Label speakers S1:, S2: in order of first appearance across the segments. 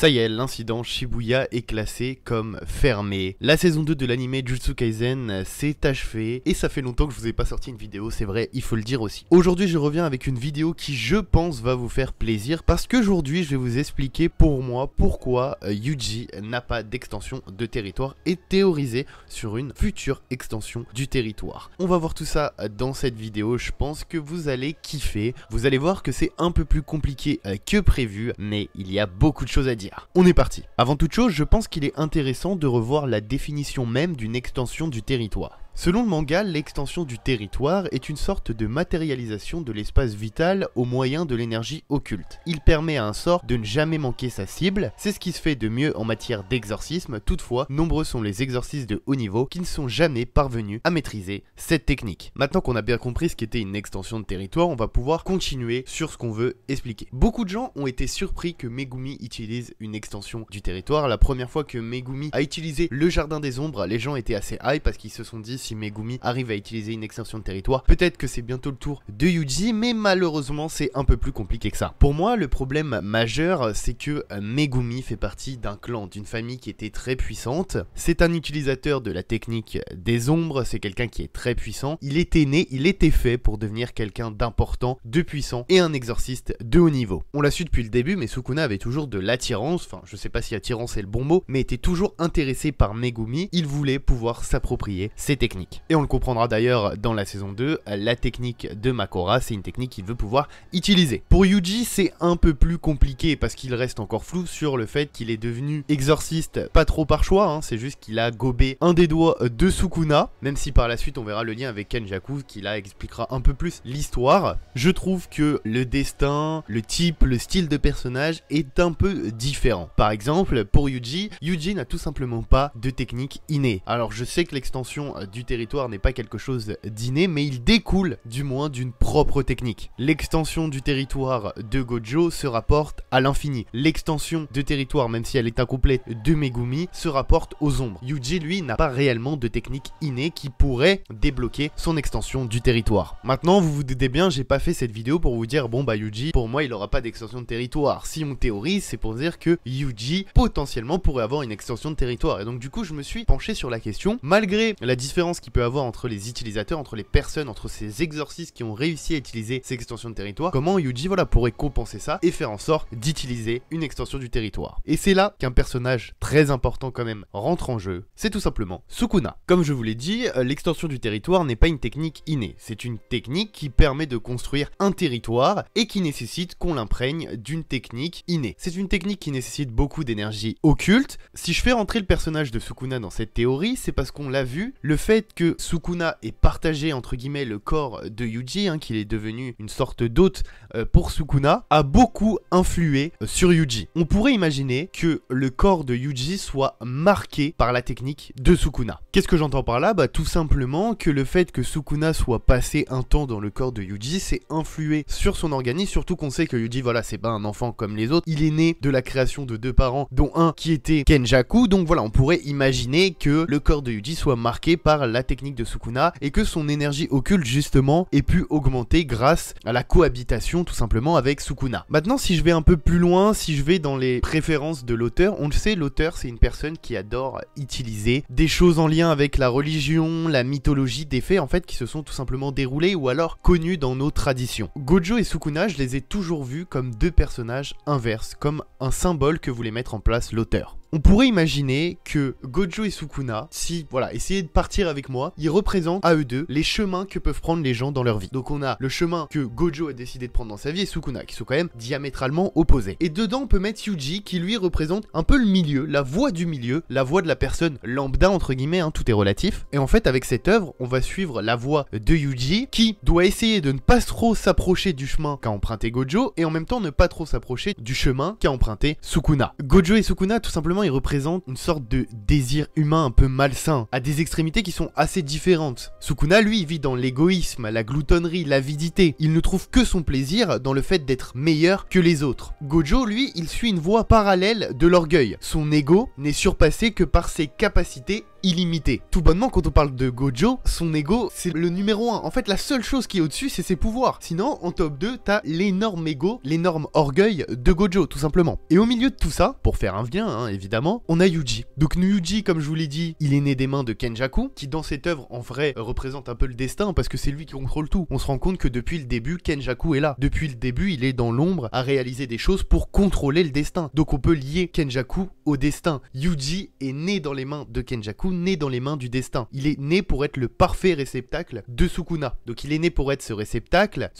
S1: Ça y est, l'incident Shibuya est classé comme fermé. La saison 2 de l'anime Jujutsu Kaisen s'est achevée et ça fait longtemps que je vous ai pas sorti une vidéo, c'est vrai, il faut le dire aussi. Aujourd'hui, je reviens avec une vidéo qui, je pense, va vous faire plaisir parce qu'aujourd'hui, je vais vous expliquer pour moi pourquoi Yuji n'a pas d'extension de territoire et théoriser sur une future extension du territoire. On va voir tout ça dans cette vidéo, je pense que vous allez kiffer. Vous allez voir que c'est un peu plus compliqué que prévu, mais il y a beaucoup de choses à dire. On est parti. Avant toute chose, je pense qu'il est intéressant de revoir la définition même d'une extension du territoire. Selon le manga, l'extension du territoire est une sorte de matérialisation de l'espace vital au moyen de l'énergie occulte. Il permet à un sort de ne jamais manquer sa cible, c'est ce qui se fait de mieux en matière d'exorcisme, toutefois, nombreux sont les exorcistes de haut niveau qui ne sont jamais parvenus à maîtriser cette technique. Maintenant qu'on a bien compris ce qu'était une extension de territoire, on va pouvoir continuer sur ce qu'on veut expliquer. Beaucoup de gens ont été surpris que Megumi utilise une extension du territoire. La première fois que Megumi a utilisé le jardin des ombres, les gens étaient assez hype parce qu'ils se sont dit si Megumi arrive à utiliser une extension de territoire, peut-être que c'est bientôt le tour de Yuji, mais malheureusement c'est un peu plus compliqué que ça. Pour moi, le problème majeur, c'est que Megumi fait partie d'un clan, d'une famille qui était très puissante. C'est un utilisateur de la technique des ombres, c'est quelqu'un qui est très puissant. Il était né, il était fait pour devenir quelqu'un d'important, de puissant et un exorciste de haut niveau. On l'a su depuis le début, mais Sukuna avait toujours de l'attirance, enfin je sais pas si attirance est le bon mot, mais était toujours intéressé par Megumi. Il voulait pouvoir s'approprier ses techniques. Et on le comprendra d'ailleurs dans la saison 2, la technique de Makora, c'est une technique qu'il veut pouvoir utiliser. Pour Yuji, c'est un peu plus compliqué parce qu'il reste encore flou sur le fait qu'il est devenu exorciste, pas trop par choix, hein, c'est juste qu'il a gobé un des doigts de Sukuna, même si par la suite on verra le lien avec Kenjaku qui là expliquera un peu plus l'histoire. Je trouve que le destin, le type, le style de personnage est un peu différent. Par exemple, pour Yuji, Yuji n'a tout simplement pas de technique innée. Alors je sais que l'extension du territoire n'est pas quelque chose d'inné, mais il découle du moins d'une propre technique. L'extension du territoire de Gojo se rapporte à l'infini. L'extension de territoire, même si elle est incomplète, de Megumi se rapporte aux ombres. Yuji, lui, n'a pas réellement de technique innée qui pourrait débloquer son extension du territoire. Maintenant, vous vous doutez bien, j'ai pas fait cette vidéo pour vous dire, bon bah Yuji, pour moi, il aura pas d'extension de territoire. Si on théorise, c'est pour dire que Yuji, potentiellement, pourrait avoir une extension de territoire. Et donc, du coup, je me suis penché sur la question, malgré la différence qu'il peut avoir entre les utilisateurs, entre les personnes, entre ces exorcistes qui ont réussi à utiliser ces extensions de territoire, comment Yuji pourrait compenser ça et faire en sorte d'utiliser une extension du territoire. Et c'est là qu'un personnage très important quand même rentre en jeu, c'est tout simplement Sukuna. Comme je vous l'ai dit, l'extension du territoire n'est pas une technique innée, c'est une technique qui permet de construire un territoire et qui nécessite qu'on l'imprègne d'une technique innée. C'est une technique qui nécessite beaucoup d'énergie occulte. Si je fais rentrer le personnage de Sukuna dans cette théorie, c'est parce qu'on l'a vu, le fait que Sukuna ait partagé entre guillemets le corps de Yuji, qu'il est devenu une sorte d'hôte pour Sukuna, a beaucoup influé sur Yuji. On pourrait imaginer que le corps de Yuji soit marqué par la technique de Sukuna. Qu'est-ce que j'entends par là? Bah tout simplement que le fait que Sukuna soit passé un temps dans le corps de Yuji, c'est influé sur son organisme, surtout qu'on sait que Yuji, voilà, c'est pas un enfant comme les autres, il est né de la création de deux parents, dont un qui était Kenjaku, donc voilà, on pourrait imaginer que le corps de Yuji soit marqué par la technique de Sukuna et que son énergie occulte justement ait pu augmenter grâce à la cohabitation tout simplement avec Sukuna. Maintenant, si je vais un peu plus loin, si je vais dans les préférences de l'auteur, on le sait, l'auteur c'est une personne qui adore utiliser des choses en lien avec la religion, la mythologie, des faits en fait qui se sont tout simplement déroulés ou alors connus dans nos traditions. Gojo et Sukuna, je les ai toujours vus comme deux personnages inverses, comme un symbole que voulait mettre en place l'auteur. On pourrait imaginer que Gojo et Sukuna, si, voilà, essayez de partir avec moi, ils représentent à eux deux les chemins que peuvent prendre les gens dans leur vie. Donc on a le chemin que Gojo a décidé de prendre dans sa vie et Sukuna, qui sont quand même diamétralement opposés. Et dedans, on peut mettre Yuji, qui lui représente un peu le milieu, la voie du milieu, la voie de la personne lambda, entre guillemets, tout est relatif. Et en fait, avec cette œuvre, on va suivre la voie de Yuji, qui doit essayer de ne pas trop s'approcher du chemin qu'a emprunté Gojo, et en même temps ne pas trop s'approcher du chemin qu'a emprunté Sukuna. Gojo et Sukuna, tout simplement, il représente une sorte de désir humain un peu malsain, à des extrémités qui sont assez différentes. Sukuna, lui, il vit dans l'égoïsme, la gloutonnerie, l'avidité. Il ne trouve que son plaisir dans le fait d'être meilleur que les autres. Gojo, lui, il suit une voie parallèle de l'orgueil. Son ego n'est surpassé que par ses capacités illimité. Tout bonnement, quand on parle de Gojo, son ego, c'est le numéro 1. En fait, la seule chose qui est au-dessus, c'est ses pouvoirs. Sinon, en top 2, t'as l'énorme ego, l'énorme orgueil de Gojo, tout simplement. Et au milieu de tout ça, pour faire un lien, hein, évidemment, on a Yuji. Donc Yuji, comme je vous l'ai dit, il est né des mains de Kenjaku, qui dans cette œuvre, en vrai, représente un peu le destin, parce que c'est lui qui contrôle tout. On se rend compte que depuis le début, Kenjaku est là. Depuis le début, il est dans l'ombre à réaliser des choses pour contrôler le destin. Donc on peut lier Kenjaku au destin. Yuji est né dans les mains de Kenjaku, né dans les mains du destin. Il est né pour être le parfait réceptacle de Sukuna. Donc il est né pour être ce réceptacle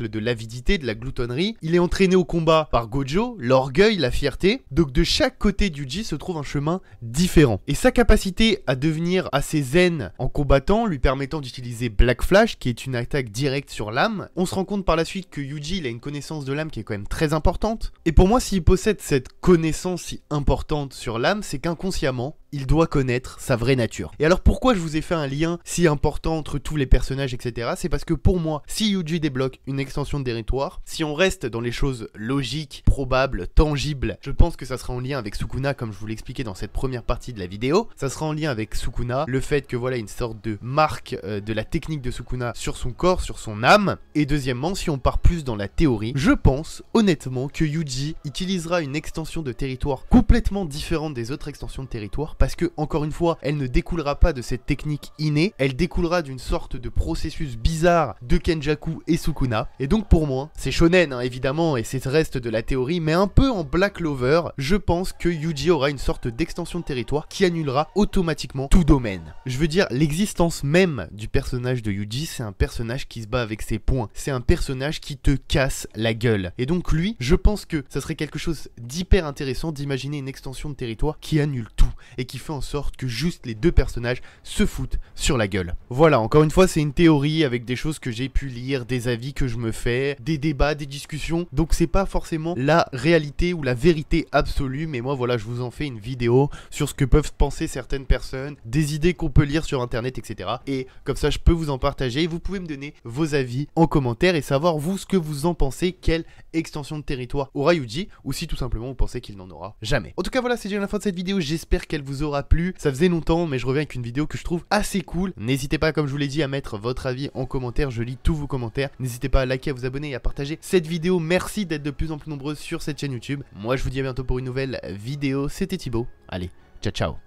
S1: de l'avidité, de la gloutonnerie. Il est entraîné au combat par Gojo, l'orgueil, la fierté. Donc de chaque côté d'Yuji se trouve un chemin différent. Et sa capacité à devenir assez zen en combattant, lui permettant d'utiliser Black Flash, qui est une attaque directe sur l'âme. On se rend compte par la suite que Yuji, il a une connaissance de l'âme qui est quand même très importante. Et pour moi, s'il possède cette connaissance si importante sur l'âme, c'est qu'inconsciemment, il doit connaître sa vraie nature. Et alors pourquoi je vous ai fait un lien si important entre tous les personnages, etc. C'est parce que pour moi, si Yuji débloque une extension de territoire, si on reste dans les choses logiques, probables, tangibles, je pense que ça sera en lien avec Sukuna, comme je vous l'expliquais dans cette première partie de la vidéo. Ça sera en lien avec Sukuna, le fait que voilà une sorte de marque de la technique de Sukuna sur son corps, sur son âme. Et deuxièmement, si on part plus dans la théorie, je pense honnêtement que Yuji utilisera une extension de territoire complètement différente des autres extensions de territoire, parce que, encore une fois, elle ne découlera pas de cette technique innée, elle découlera d'une sorte de processus bizarre de Kenjaku et Sukuna. Et donc pour moi, c'est shonen hein, évidemment, et c'est reste de la théorie, mais un peu en Black Clover, je pense que Yuji aura une sorte d'extension de territoire qui annulera automatiquement tout domaine. Je veux dire, l'existence même du personnage de Yuji, c'est un personnage qui se bat avec ses poings, c'est un personnage qui te casse la gueule. Et donc lui, je pense que ça serait quelque chose d'hyper intéressant d'imaginer une extension de territoire qui annule tout, et qui fait en sorte que juste les deux personnages se foutent sur la gueule. Voilà, encore une fois, c'est une théorie avec des choses que j'ai pu lire, des avis que je me fais, des débats, des discussions, donc c'est pas forcément la réalité ou la vérité absolue, mais moi voilà, je vous en fais une vidéo sur ce que peuvent penser certaines personnes, des idées qu'on peut lire sur internet, etc. Et comme ça, je peux vous en partager, vous pouvez me donner vos avis en commentaire et savoir vous ce que vous en pensez, quelle extension de territoire aura Yuji, ou si tout simplement vous pensez qu'il n'en aura jamais. En tout cas voilà, c'est déjà la fin de cette vidéo, j'espère qu'elle vous aura plu. Ça faisait longtemps, mais je reviens avec une vidéo que je trouve assez cool. N'hésitez pas, comme je vous l'ai dit, à mettre votre avis en commentaire, je lis tous vos commentaires. N'hésitez pas à liker, à vous abonner et à partager cette vidéo. Merci d'être de plus en plus nombreux sur cette chaîne YouTube. Moi je vous dis à bientôt pour une nouvelle vidéo, c'était Thibaut. Allez, ciao ciao.